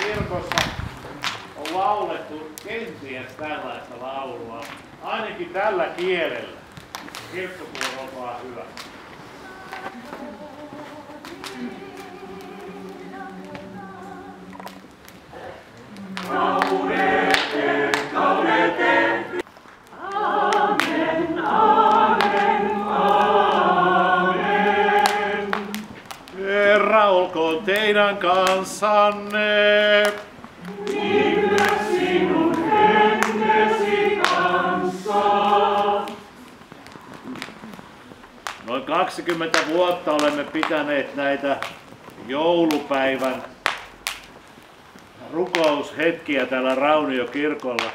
Kirkossa on laulettu kenties tällaista laulua, ainakin tällä kielellä. Kirkkokuoro, olkaa hyvä. Amen, amen, amen. Herra olkoon teidän kanssanne. Niin myös sinun hengesi kanssa. Noin 20 vuotta olemme pitäneet näitä joulupäivän rukoushetkiä täällä Rauniokirkolla.